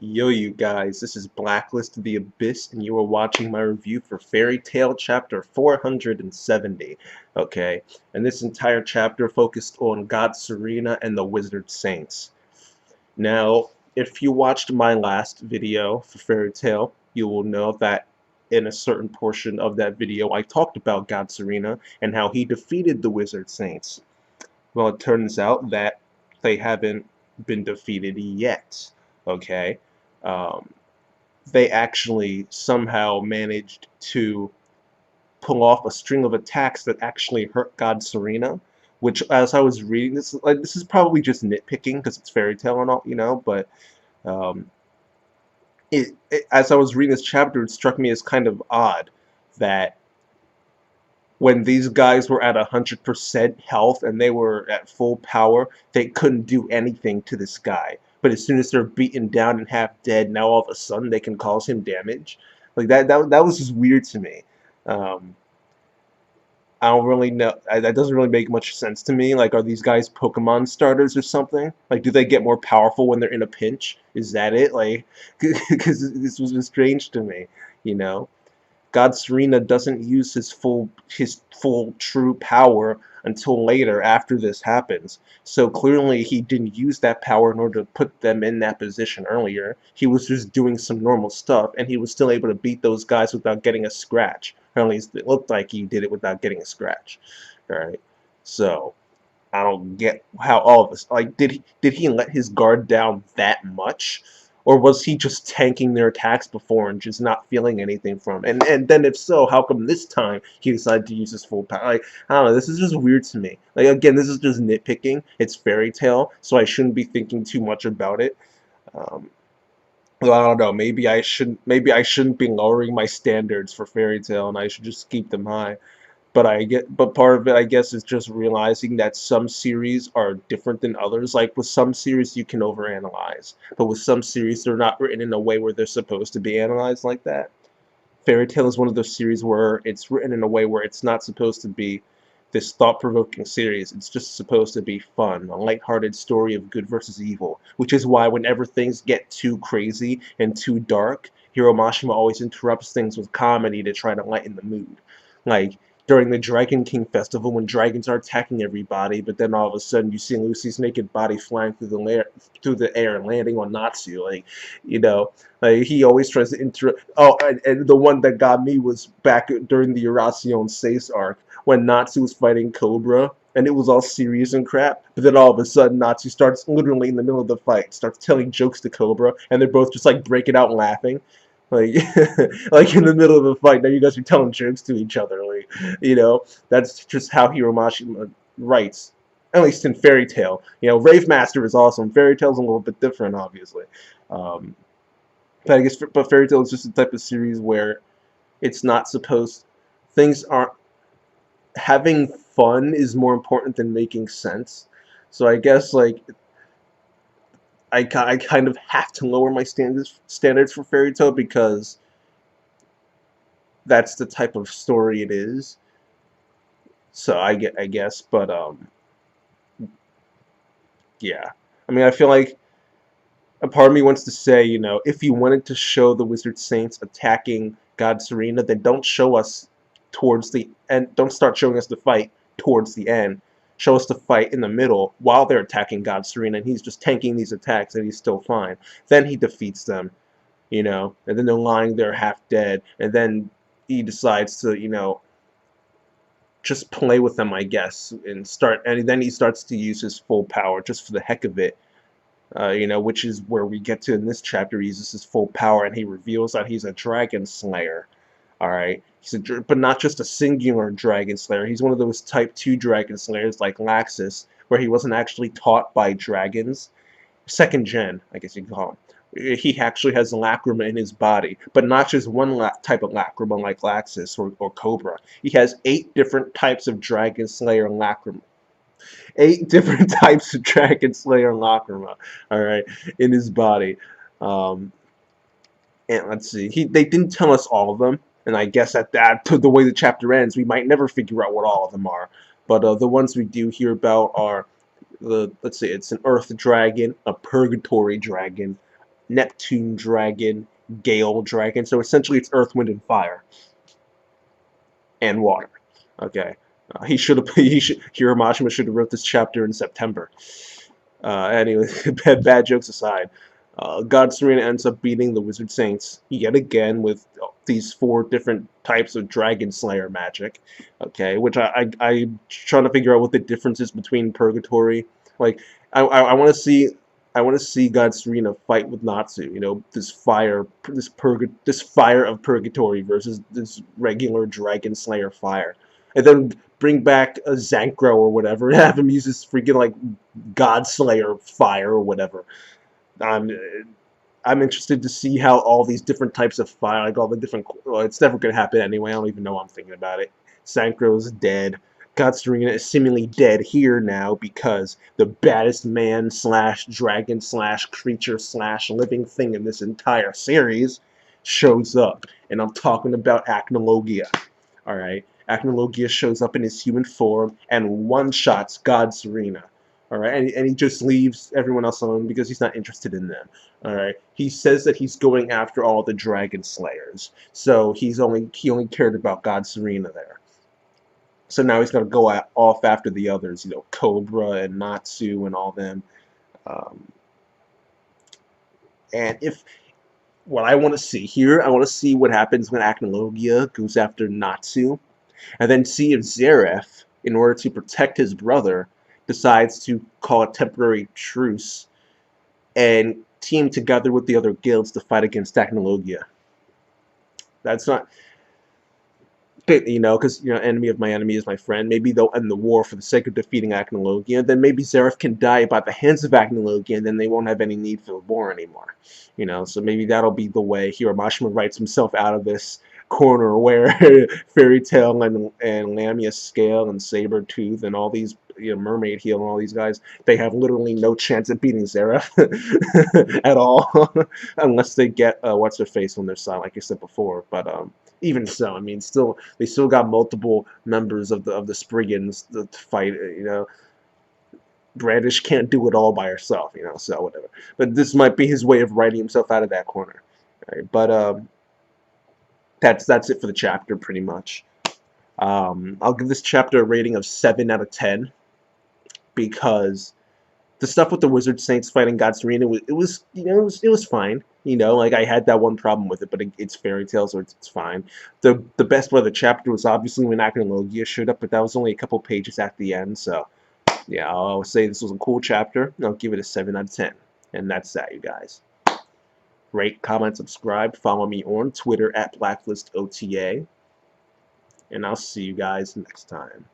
Yo, you guys, this is Blacklist of the Abyss, and you are watching my review for Fairy Tail Chapter 470. Okay, and this entire chapter focused on God Serena and the Wizard Saints. Now, if you watched my last video for Fairy Tail, you will know that in a certain portion of that video, I talked about God Serena and how he defeated the Wizard Saints. Well, it turns out that they haven't been defeated yet. Okay. Um, they actually somehow managed to pull off a string of attacks that actually hurt God Serena. Which, as I was reading this, like this is probably just nitpicking because it's fairy tale and all, but um, as I was reading this chapter, it struck me as kind of odd that when these guys were at 100% health and they were at full power, they couldn't do anything to this guy. But as soon as they're beaten down and half dead, now all of a sudden they can cause him damage. Like that was just weird to me. Um, I don't really know. That doesn't really make much sense to me. Like, are these guys Pokemon starters or something? Like, do they get more powerful when they're in a pinch? Is that it? Like, because this was just strange to me, you know? God Serena doesn't use his full true power until later after this happens. So clearly he didn't use that power in order to put them in that position earlier. He was just doing some normal stuff and he was still able to beat those guys without getting a scratch. Or at least it looked like he did it without getting a scratch. Alright. So I don't get how all of this, like, did he let his guard down that much, or was he just tanking their attacks before and just not feeling anything from it? And then if so, how come this time he decided to use his full power? Like, I don't know. This is just weird to me. Like, again, this is just nitpicking. It's fairy tale, so I shouldn't be thinking too much about it. Um, well, I don't know. Maybe I shouldn't. Maybe I shouldn't be lowering my standards for fairy tale, and I should just keep them high. But part of it, I guess, is just realizing that some series are different than others. Like with some series, you can overanalyze, but with some series, they're not written in a way where they're supposed to be analyzed like that. Fairy Tail is one of those series where it's written in a way where it's not supposed to be this thought-provoking series. It's just supposed to be fun, a lighthearted story of good versus evil, which is why whenever things get too crazy and too dark, Hiro Mashima always interrupts things with comedy to try to lighten the mood. Like during the Dragon King Festival when dragons are attacking everybody, but then all of a sudden you see Lucy's naked body flying through the air and landing on Natsu. You know, like he always tries to interrupt. Oh, and the one that got me was back during the Urasion Seis arc when Natsu was fighting Cobra, and it was all serious and crap. But then all of a sudden, Natsu starts literally in the middle of the fight, starts telling jokes to Cobra, and they're both just like breaking out laughing. Like, like in the middle of a fight, now you guys are telling jokes to each other. Like, that's just how Hiromashi writes. At least in Fairy Tail. Rave Master is awesome. Fairy Tail's a little bit different, obviously. Um, but I guess, but Fairy Tail is just the type of series where it's not supposed. Things aren't having fun is more important than making sense. So I guess like I kind of have to lower my standards for Fairy Tail because that's the type of story it is. So I guess, but yeah. I mean, I feel like a part of me wants to say, if you wanted to show the Wizard Saints attacking God Serena, then don't show us towards the end. Don't start showing us the fight towards the end. Show us the fight in the middle while they're attacking God Serena, and he's just tanking these attacks, and he's still fine. Then he defeats them, and then they're lying there half dead, and then he decides to, just play with them, I guess, and then he starts to use his full power just for the heck of it. Which is where we get to in this chapter. He uses his full power and he reveals that he's a dragon slayer. All right, but not just a singular dragon slayer. He's one of those type 2 dragon slayers like Laxus, where he wasn't actually taught by dragons. Second gen, I guess you can call him. He actually has Lacrima in his body, but not just one type of Lacrima like Laxus or Cobra. He has 8 different types of Dragon Slayer Lacrima. 8 different types of Dragon Slayer Lacrima, all right, in his body. Um, and let's see, they didn't tell us all of them, and I guess at that, to the way the chapter ends, we might never figure out what all of them are. But the ones we do hear about are let's see, it's an Earth Dragon, a Purgatory Dragon, Neptune dragon, Gale dragon. So essentially, it's Earth, Wind, and Fire, and water. Okay. He should have. Hiro Mashima should have wrote this chapter in September. Anyway, bad jokes aside, God Serena ends up beating the Wizard Saints yet again with these 4 different types of Dragon Slayer magic. Okay, which I'm trying to figure out what the difference is between Purgatory. Like, I want to see. I want to see God Serena fight with Natsu. You know, this fire of Purgatory versus this regular Dragon Slayer fire, and then bring back a Zankro or whatever, and have him use this freaking like God Slayer fire or whatever. Um, I'm interested to see how all these different types of fire, like all the different. Well, it's never gonna happen anyway. I don't even know why I'm thinking about it. Zankro's dead. God Serena is seemingly dead here now because the baddest man slash dragon slash creature slash living thing in this entire series shows up, and I'm talking about Acnologia. All right, Acnologia shows up in his human form and one-shots God Serena. All right, and he just leaves everyone else alone because he's not interested in them. All right, he says that he's going after all the Dragon Slayers, so he only cared about God Serena there. So now he's gonna go off after the others, you know, Cobra and Natsu and all them. Um, and if what I want to see here, I want to see what happens when Acnologia goes after Natsu, and then see if Zeref, in order to protect his brother, decides to call a temporary truce and team together with the other guilds to fight against Acnologia. That's not, you know, because, you know, enemy of my enemy is my friend. Maybe they'll end the war for the sake of defeating Acnologia. Then maybe Zeref can die by the hands of Acnologia, and then they won't have any need for the war anymore. You know, so maybe that'll be the way Hiro Mashima writes himself out of this corner where Fairy Tail and Lamia Scale and Sabretooth and all these, you know, Mermaid Heel and all these guys, they have literally no chance at beating Zeref at all, unless they get what's her face on their side, like I said before. But even so, I mean, they still got multiple members of the Spriggans to fight. You know, Brandish can't do it all by herself. You know, so whatever. But this might be his way of writing himself out of that corner. Right? But that's it for the chapter, pretty much. I'll give this chapter a rating of 7 out of 10 because the stuff with the Wizard Saints fighting God Serena, it was fine. You know, like I had that one problem with it, but it's Fairy Tail, so it's fine. The best part of the chapter was obviously when Acnologia showed up, but that was only a couple pages at the end, so yeah, I'll say this was a cool chapter, and I'll give it a 7 out of 10. And that's that, you guys. Rate, comment, subscribe, follow me on Twitter at BlacklistOTA, and I'll see you guys next time.